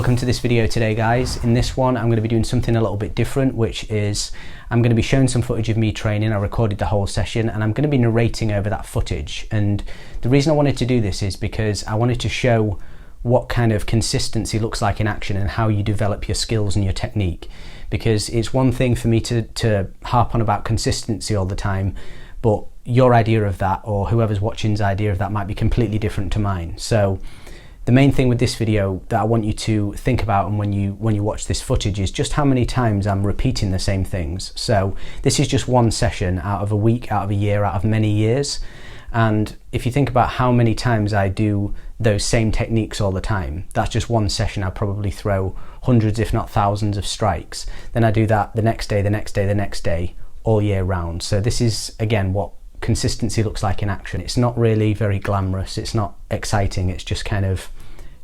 Welcome to this video today, guys. In this one I'm going to be doing something a little bit different, which is I'm going to be showing some footage of me training. I recorded the whole session and I'm going to be narrating over that footage. And the reason I wanted to do this is because I wanted to show what kind of consistency looks like in action and how you develop your skills and your technique. Because it's one thing for me to harp on about consistency all the time, but your idea of that, or whoever's watching's idea of that, might be completely different to mine. So the main thing with this video that I want you to think about, and when you watch this footage, is just how many times I'm repeating the same things. So this is just one session out of a week, out of a year, out of many years. And if you think about how many times I do those same techniques all the time, that's just one session. I probably throw hundreds, if not thousands of strikes. Then I do that the next day, the next day, the next day, all year round. So this is, again, what consistency looks like in action. It's not really very glamorous, it's not exciting, it's just kind of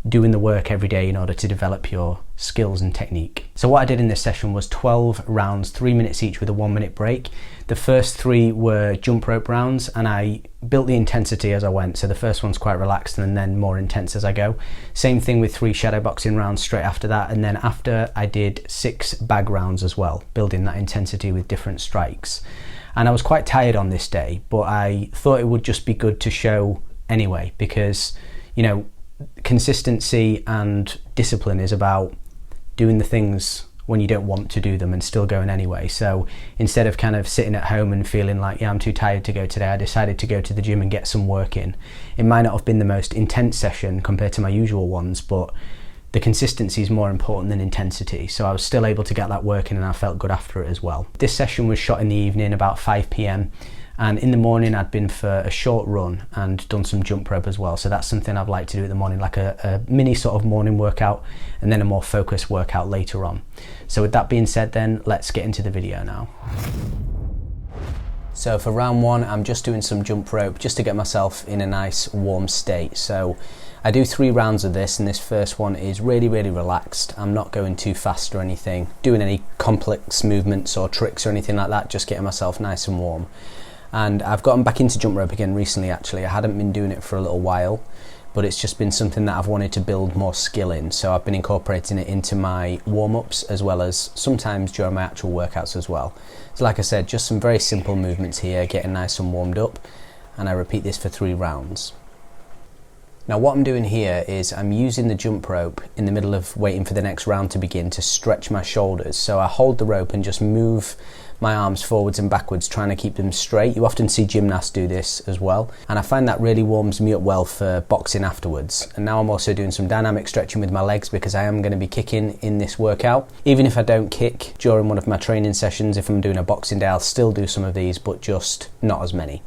doing the work every day in order to develop your skills and technique. So what I did in this session was 12 rounds, 3 minutes each with a 1 minute break. The first 3 were jump rope rounds, and I built the intensity as I went. So the first one's quite relaxed and then more intense as I go. Same thing with 3 shadow boxing rounds straight after that, and then after I did 6 bag rounds as well, building that intensity with different strikes. And I was quite tired on this day, but I thought it would just be good to show anyway, because, you know, consistency and discipline is about doing the things when you don't want to do them and still going anyway. So instead of kind of sitting at home and feeling like, yeah, I'm too tired to go today, I decided to go to the gym and get some work in. It might not have been the most intense session compared to my usual ones, but the consistency is more important than intensity. So I was still able to get that work in and I felt good after it as well. This session was shot in the evening, about 5 p.m. And in the morning I'd been for a short run and done some jump rope as well. So that's something I've liked to do in the morning, like a mini sort of morning workout, and then a more focused workout later on. So with that being said then, let's get into the video now. So for round 1, I'm just doing some jump rope just to get myself in a nice warm state. So I do 3 rounds of this, and this first one is really relaxed. I'm not going too fast or anything, doing any complex movements or tricks or anything like that, just getting myself nice and warm. And I've gotten back into jump rope again recently actually. I hadn't been doing it for a little while, but it's just been something that I've wanted to build more skill in. So I've been incorporating it into my warm-ups as well as sometimes during my actual workouts as well. So like I said, just some very simple movements here, getting nice and warmed up, and I repeat this for 3 rounds. Now what I'm doing here is I'm using the jump rope in the middle of waiting for the next round to begin to stretch my shoulders. So I hold the rope and just move my arms forwards and backwards, trying to keep them straight. You often see gymnasts do this as well, and I find that really warms me up well for boxing afterwards. And now I'm also doing some dynamic stretching with my legs, because I am going to be kicking in this workout. Even if I don't kick during one of my training sessions, if I'm doing a boxing day, I'll still do some of these, but just not as many.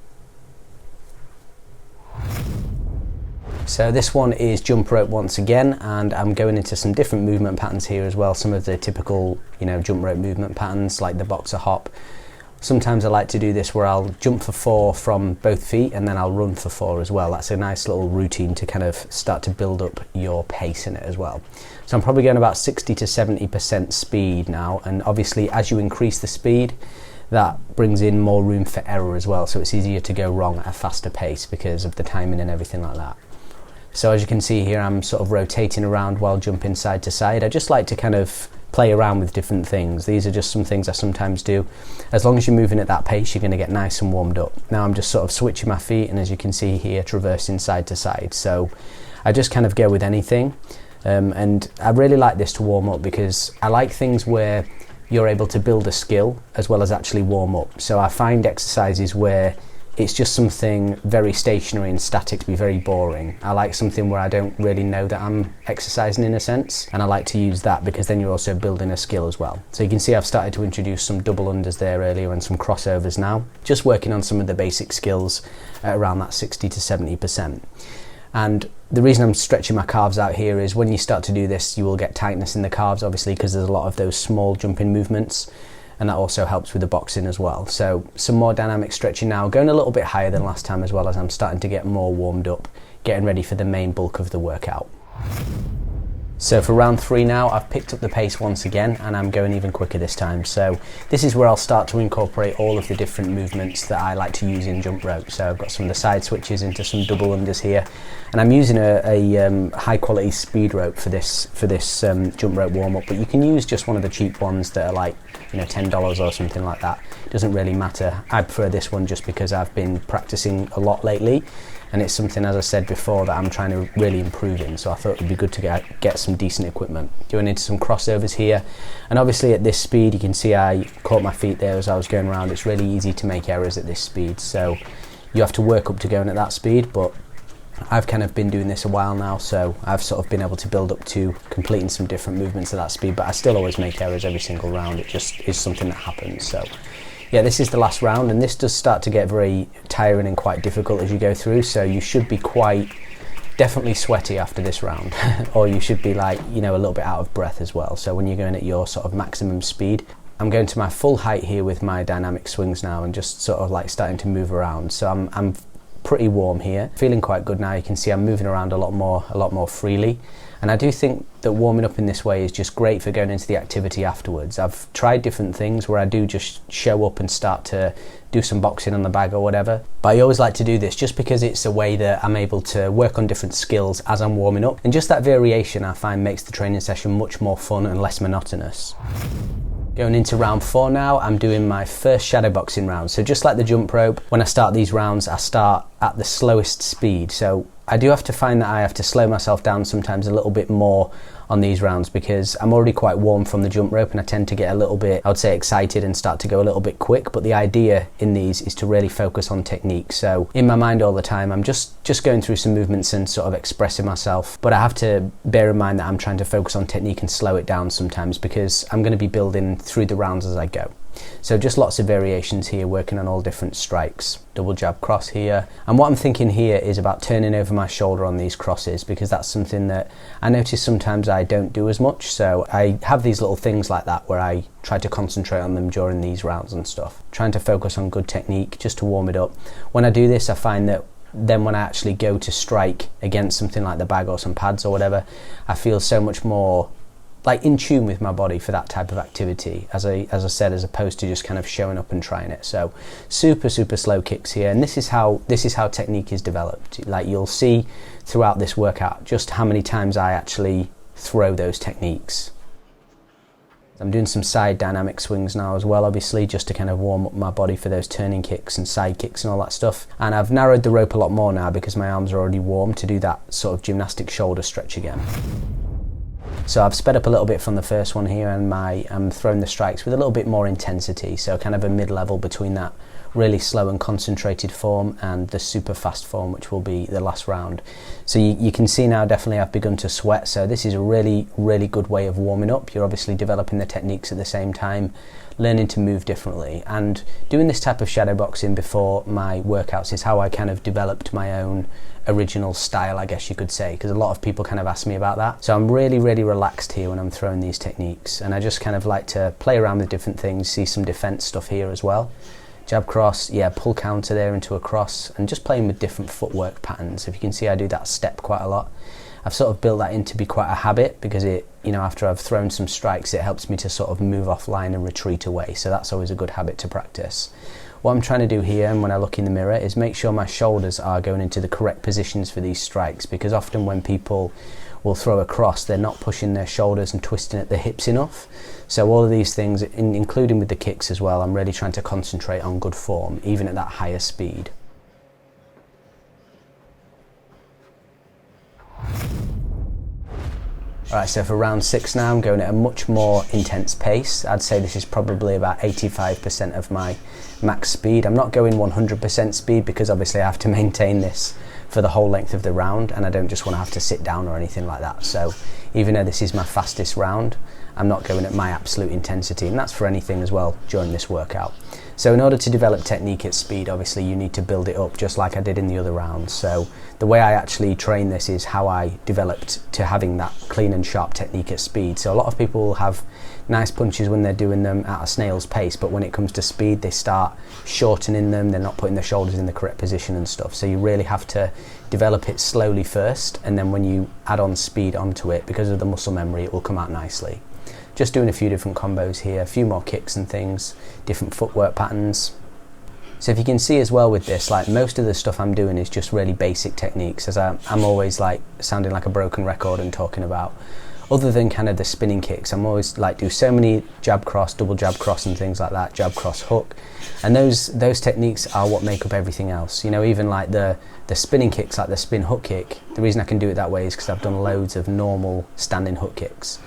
So this one is jump rope once again, and I'm going into some different movement patterns here as well. Some of the typical, jump rope movement patterns like the boxer hop. Sometimes I like to do this where I'll jump for 4 from both feet and then I'll run for 4 as well. That's a nice little routine to kind of start to build up your pace in it as well. So I'm probably going about 60 to 70% speed now, and obviously as you increase the speed, that brings in more room for error as well. So it's easier to go wrong at a faster pace because of the timing and everything like that. So as you can see here, I'm sort of rotating around while jumping side to side. I just like to kind of play around with different things. These are just some things I sometimes do. As long as you're moving at that pace, you're going to get nice and warmed up. Now I'm just sort of switching my feet, and as you can see here, traversing side to side. So I just kind of go with anything. And I really like this to warm up, because I like things where you're able to build a skill as well as actually warm up. So I find exercises where it's just something very stationary and static to be very boring. I like something where I don't really know that I'm exercising in a sense, and I like to use that because then you're also building a skill as well. So you can see I've started to introduce some double unders there earlier and some crossovers now, just working on some of the basic skills at around that 60 to 70%. And the reason I'm stretching my calves out here is when you start to do this, you will get tightness in the calves, obviously, because there's a lot of those small jumping movements. And that also helps with the boxing as well. So some more dynamic stretching now, going a little bit higher than last time as well, as I'm starting to get more warmed up, getting ready for the main bulk of the workout. So for round 3 now, I've picked up the pace once again and I'm going even quicker this time. So this is where I'll start to incorporate all of the different movements that I like to use in jump rope. So I've got some of the side switches into some double unders here, and I'm using a high quality speed rope for this jump rope warm up, but you can use just one of the cheap ones that are like, you know, $10 or something like that. It doesn't really matter. I prefer this one just because I've been practicing a lot lately, and it's something, as I said before, that I'm trying to really improve in, so I thought it would be good to get some decent equipment. Going into some crossovers here, and obviously at this speed you can see I caught my feet there as I was going around. It's really easy to make errors at this speed, so you have to work up to going at that speed, but I've kind of been doing this a while now, so I've sort of been able to build up to completing some different movements at that speed, but I still always make errors every single round. It just is something that happens. So yeah, this is the last round, and this does start to get very tiring and quite difficult as you go through, so you should be definitely sweaty after this round or you should be like, you know, a little bit out of breath as well. So when you're going at your sort of maximum speed, I'm going to my full height here with my dynamic swings now and just sort of like starting to move around. So I'm pretty warm here, feeling quite good now. You can see I'm moving around a lot more freely, and I do think that warming up in this way is just great for going into the activity afterwards. I've tried different things where I do just show up and start to do some boxing on the bag or whatever, but I always like to do this just because it's a way that I'm able to work on different skills as I'm warming up, and just that variation I find makes the training session much more fun and less monotonous. Going into round 4 now, I'm doing my first shadow boxing round. So just like the jump rope, when I start these rounds, I start at the slowest speed. So I do have to find that I have to slow myself down sometimes a little bit more on these rounds because I'm already quite warm from the jump rope and I tend to get a little bit, I would say, excited and start to go a little bit quick. But the idea in these is to really focus on technique. So in my mind all the time, I'm just going through some movements and sort of expressing myself. But I have to bear in mind that I'm trying to focus on technique and slow it down sometimes because I'm going to be building through the rounds as I go. So just lots of variations here, working on all different strikes. Double jab cross here. And what I'm thinking here is about turning over my shoulder on these crosses because that's something that I notice sometimes I don't do as much. So I have these little things like that where I try to concentrate on them during these rounds and stuff. Trying to focus on good technique just to warm it up. When I do this, I find that then when I actually go to strike against something like the bag or some pads or whatever, I feel so much more like in tune with my body for that type of activity, as I said, as opposed to just kind of showing up and trying it. So super slow kicks here, and this is how technique is developed. Like you'll see throughout this workout just how many times I actually throw those techniques. I'm doing some side dynamic swings now as well, obviously, just to kind of warm up my body for those turning kicks and side kicks and all that stuff. And I've narrowed the rope a lot more now because my arms are already warm to do that sort of gymnastic shoulder stretch again. So I've sped up a little bit from the first one here, and I'm throwing the strikes with a little bit more intensity, so kind of a mid-level between that really slow and concentrated form and the super fast form, which will be the last round. So you can see now definitely I've begun to sweat, so this is a really good way of warming up. You're obviously developing the techniques at the same time, learning to move differently, and doing this type of shadow boxing before my workouts is how I kind of developed my own original style, I guess you could say, because a lot of people kind of ask me about that. So I'm really relaxed here when I'm throwing these techniques, and I just kind of like to play around with different things, see some defense stuff here as well. Jab cross, yeah, pull counter there into a cross, and just playing with different footwork patterns. If you can see, I do that step quite a lot. I've sort of built that in to be quite a habit because it, you know, after I've thrown some strikes, it helps me to sort of move offline and retreat away. So that's always a good habit to practice. What I'm trying to do here, and when I look in the mirror, is make sure my shoulders are going into the correct positions for these strikes, because often when people will throw a cross, they're not pushing their shoulders and twisting at the hips enough. So all of these things, including with the kicks as well, I'm really trying to concentrate on good form, even at that higher speed. Alright, so for round 6 now, I'm going at a much more intense pace. I'd say this is probably about 85% of my max speed. I'm not going 100% speed because obviously I have to maintain this for the whole length of the round, and I don't just want to have to sit down or anything like that. So even though this is my fastest round, I'm not going at my absolute intensity, and that's for anything as well during this workout. So in order to develop technique at speed, obviously you need to build it up just like I did in the other rounds. So the way I actually train this is how I developed to having that clean and sharp technique at speed. So a lot of people will have nice punches when they're doing them at a snail's pace, but when it comes to speed they start shortening them, they're not putting their shoulders in the correct position and stuff. So you really have to develop it slowly first, and then when you add on speed onto it, because of the muscle memory, it will come out nicely. Just doing a few different combos here, a few more kicks and things, different footwork patterns. So if you can see as well with this, like most of the stuff I'm doing is just really basic techniques, as I'm always like sounding like a broken record and talking about. Other than kind of the spinning kicks, I'm always like do so many jab cross, double jab cross and things like that, jab cross hook. And those techniques are what make up everything else. You know, even like the spinning kicks, like the spin hook kick, the reason I can do it that way is because I've done loads of normal standing hook kicks.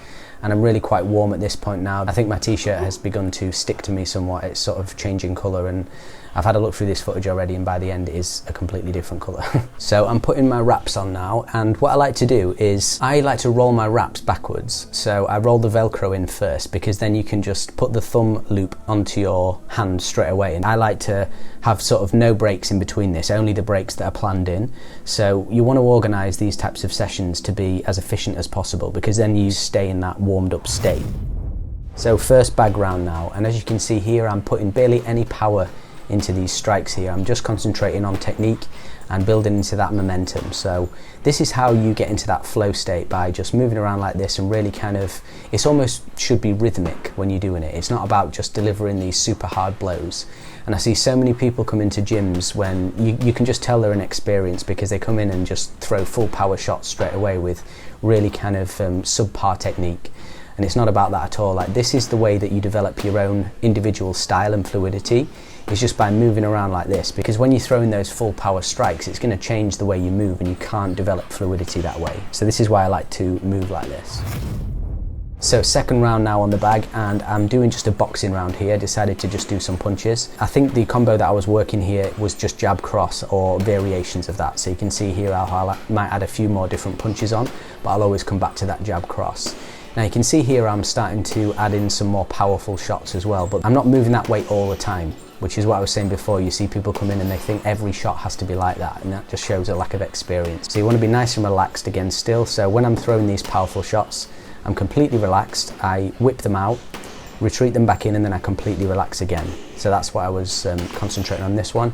And I'm really quite warm at this point now. I think my t-shirt has begun to stick to me somewhat. It's sort of changing colour, and I've had a look through this footage already, and by the end it is a completely different colour. So I'm putting my wraps on now, and what I like to do is I like to roll my wraps backwards. So I roll the Velcro in first, because then you can just put the thumb loop onto your hand straight away. And I like to have sort of no breaks in between this, only the breaks that are planned in. So you want to organise these types of sessions to be as efficient as possible, because then you stay in that warmed up state. So first bag round now, and as you can see here, I'm putting barely any power into these strikes here. I'm just concentrating on technique and building into that momentum. So this is how you get into that flow state, by just moving around like this and really kind of, it's almost should be rhythmic when you're doing it. It's not about just delivering these super hard blows. And I see so many people come into gyms when you can just tell they're inexperienced, because they come in and just throw full power shots straight away with really kind of subpar technique. And it's not about that at all. Like, this is the way that you develop your own individual style and fluidity, is just by moving around like this, because when you throw in those full power strikes, it's going to change the way you move, and you can't develop fluidity that way. So this is why I like to move like this. So second round now on the bag, and I'm doing just a boxing round here. Decided to just do some punches. I think the combo that I was working here was just jab cross or variations of that. So you can see here how I might add a few more different punches on, but I'll always come back to that jab cross. Now you can see here I'm starting to add in some more powerful shots as well, but I'm not moving that weight all the time, which is what I was saying before. You see people come in and they think every shot has to be like that, and that just shows a lack of experience. So you want to be nice and relaxed again still. So when I'm throwing these powerful shots, I'm completely relaxed. I whip them out, retreat them back in, and then I completely relax again. So that's what I was concentrating on this one.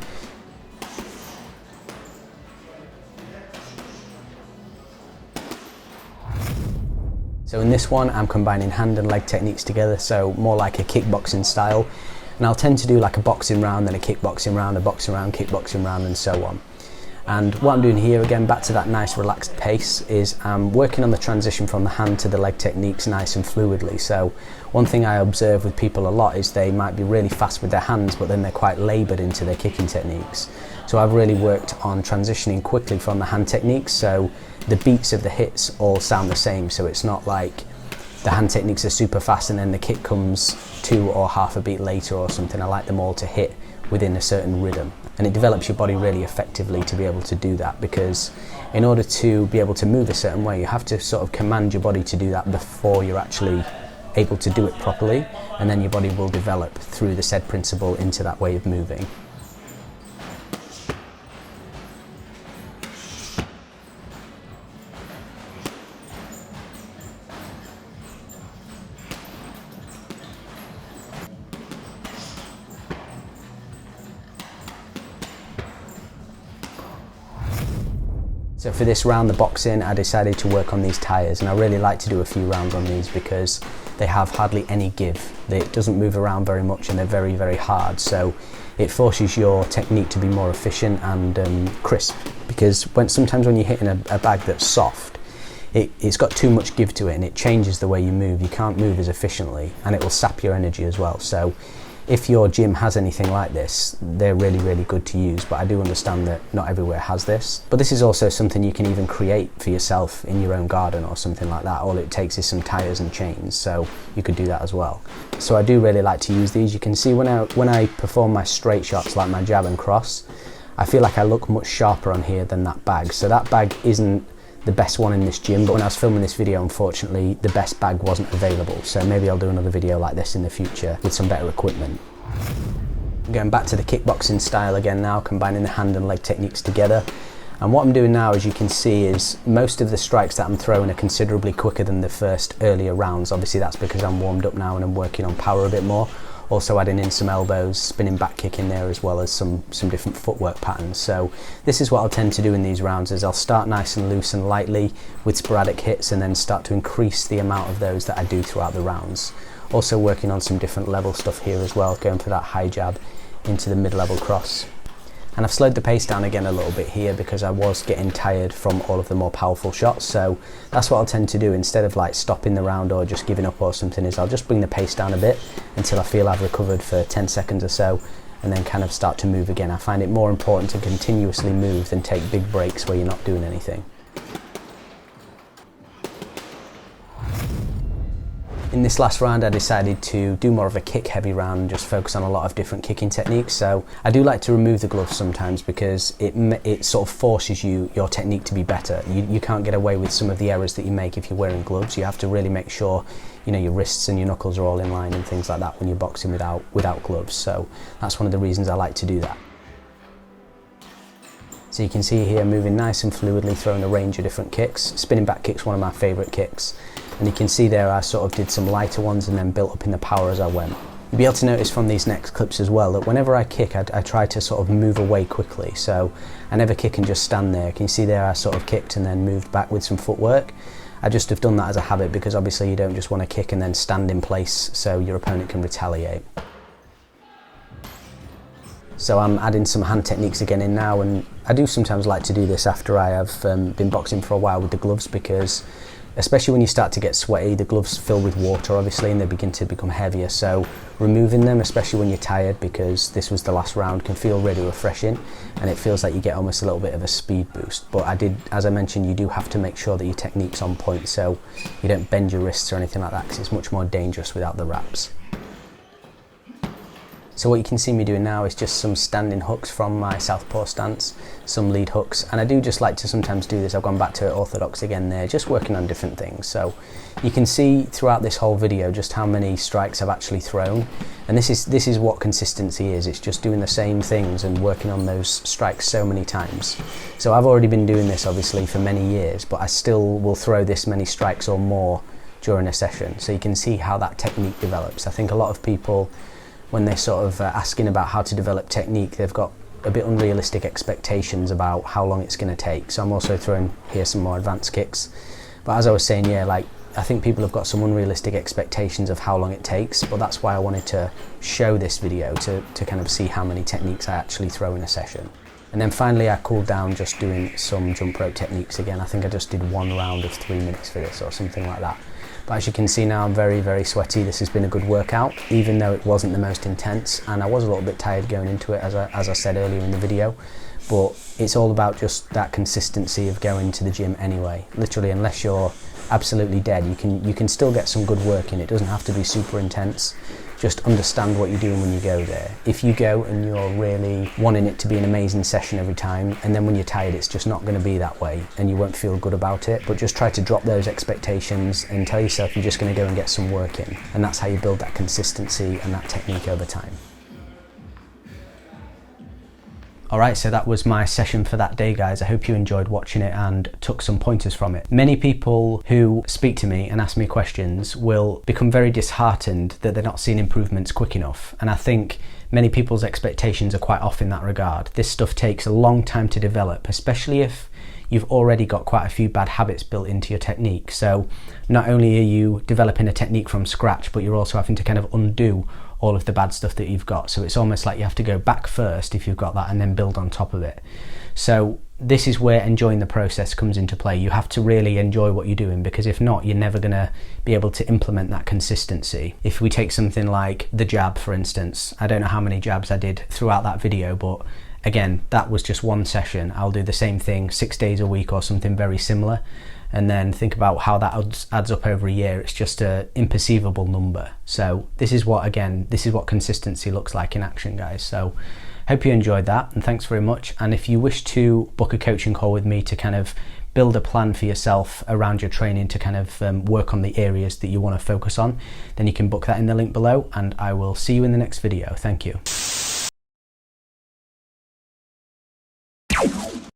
So in this one, I'm combining hand and leg techniques together, so more like a kickboxing style. And I'll tend to do like a boxing round, then a kickboxing round, a boxing round, kickboxing round, and so on. And what I'm doing here, again, back to that nice relaxed pace, is I'm working on the transition from the hand to the leg techniques nice and fluidly. So one thing I observe with people a lot is they might be really fast with their hands, but then they're quite laboured into their kicking techniques. So I've really worked on transitioning quickly from the hand techniques, so the beats of the hits all sound the same. So it's not like the hand techniques are super fast and then the kick comes 2 or half a beat later or something. I like them all to hit within a certain rhythm, and it develops your body really effectively to be able to do that, because in order to be able to move a certain way, you have to sort of command your body to do that before you're actually able to do it properly, and then your body will develop through the said principle into that way of moving. So for this round, the boxing, I decided to work on these tyres, and I really like to do a few rounds on these because they have hardly any give. It doesn't move around very much, and they're very, very hard. So it forces your technique to be more efficient and crisp, because sometimes when you're hitting a bag that's soft, it's got too much give to it, and it changes the way you move. You can't move as efficiently, and it will sap your energy as well. So if your gym has anything like this, they're really, really good to use, but I do understand that not everywhere has this. But this is also something you can even create for yourself in your own garden or something like that. All it takes is some tyres and chains, so you could do that as well. So I do really like to use these. You can see when I perform my straight shots, like my jab and cross, I feel like I look much sharper on here than that bag. So that bag isn't the best one in this gym, but when I was filming this video, unfortunately the best bag wasn't available, so maybe I'll do another video like this in the future with some better equipment. Going back to the kickboxing style again now, combining the hand and leg techniques together. And what I'm doing now, as you can see, is most of the strikes that I'm throwing are considerably quicker than the first earlier rounds. Obviously that's because I'm warmed up now and I'm working on power a bit more. Also adding in some elbows, spinning back kick in there, as well as some different footwork patterns. So this is what I'll tend to do in these rounds, is I'll start nice and loose and lightly with sporadic hits and then start to increase the amount of those that I do throughout the rounds. Also working on some different level stuff here as well, going for that high jab into the mid-level cross. And I've slowed the pace down again a little bit here because I was getting tired from all of the more powerful shots. So that's what I'll tend to do, instead of like stopping the round or just giving up or something, is I'll just bring the pace down a bit until I feel I've recovered for 10 seconds or so, and then kind of start to move again. I find it more important to continuously move than take big breaks where you're not doing anything. In this last round I decided to do more of a kick heavy round and just focus on a lot of different kicking techniques. So I do like to remove the gloves sometimes because it sort of forces your technique to be better. You can't get away with some of the errors that you make if you're wearing gloves. You have to really make sure, you know, your wrists and your knuckles are all in line and things like that when you're boxing without gloves. So that's one of the reasons I like to do that. So you can see here moving nice and fluidly, throwing a range of different kicks. Spinning back kick's one of my favourite kicks. And you can see there I sort of did some lighter ones and then built up in the power as I went. You'll be able to notice from these next clips as well that whenever I kick, I try to sort of move away quickly. So I never kick and just stand there. Can you see there I sort of kicked and then moved back with some footwork? I just have done that as a habit because obviously you don't just want to kick and then stand in place so your opponent can retaliate. So I'm adding some hand techniques again in now, and I do sometimes like to do this after I have been boxing for a while with the gloves, because especially when you start to get sweaty, the gloves fill with water obviously and they begin to become heavier. So removing them, especially when you're tired, because this was the last round, can feel really refreshing and it feels like you get almost a little bit of a speed boost. But as I mentioned, you do have to make sure that your technique's on point so you don't bend your wrists or anything like that, because it's much more dangerous without the wraps. So what you can see me doing now is just some standing hooks from my southpaw stance, some lead hooks, and I do just like to sometimes do this. I've gone back to orthodox again there, just working on different things. So you can see throughout this whole video just how many strikes I've actually thrown, and this is what consistency is. It's just doing the same things and working on those strikes so many times. So I've already been doing this obviously for many years, but I still will throw this many strikes or more during a session. So you can see how that technique develops. I think a lot of people, when they're sort of asking about how to develop technique, they've got a bit unrealistic expectations about how long it's going to take. So I'm also throwing here some more advanced kicks. But as I was saying, yeah, like I think people have got some unrealistic expectations of how long it takes, but that's why I wanted to show this video to kind of see how many techniques I actually throw in a session. And then finally I cooled down just doing some jump rope techniques again. I think I just did one round of 3 minutes for this or something like that. But as you can see now, I'm very, very sweaty. This has been a good workout, even though it wasn't the most intense, and I was a little bit tired going into it, as I said earlier in the video. But it's all about just that consistency of going to the gym anyway. Literally, unless you're absolutely dead, you can still get some good work in. It doesn't have to be super intense. Just understand what you're doing when you go there. If you go and you're really wanting it to be an amazing session every time, and then when you're tired it's just not going to be that way and you won't feel good about it. But just try to drop those expectations and tell yourself you're just going to go and get some work in, and that's how you build that consistency and that technique over time. Alright, so that was my session for that day, guys. I hope you enjoyed watching it and took some pointers from it. Many people who speak to me and ask me questions will become very disheartened that they're not seeing improvements quick enough. And I think many people's expectations are quite off in that regard. This stuff takes a long time to develop, especially if you've already got quite a few bad habits built into your technique. So not only are you developing a technique from scratch, but you're also having to kind of undo all of the bad stuff that you've got. So it's almost like you have to go back first if you've got that and then build on top of it. So this is where enjoying the process comes into play. You have to really enjoy what you're doing, because if not, you're never going to be able to implement that consistency. If we take something like the jab, for instance, I don't know how many jabs I did throughout that video, but again, that was just one session. I'll do the same thing 6 days a week or something very similar, and then think about how that adds up over a year. It's just an imperceivable number. So this is what consistency looks like in action, guys. So hope you enjoyed that, and thanks very much. And if you wish to book a coaching call with me to kind of build a plan for yourself around your training to kind of work on the areas that you want to focus on, then you can book that in the link below, and I will see you in the next video. Thank you.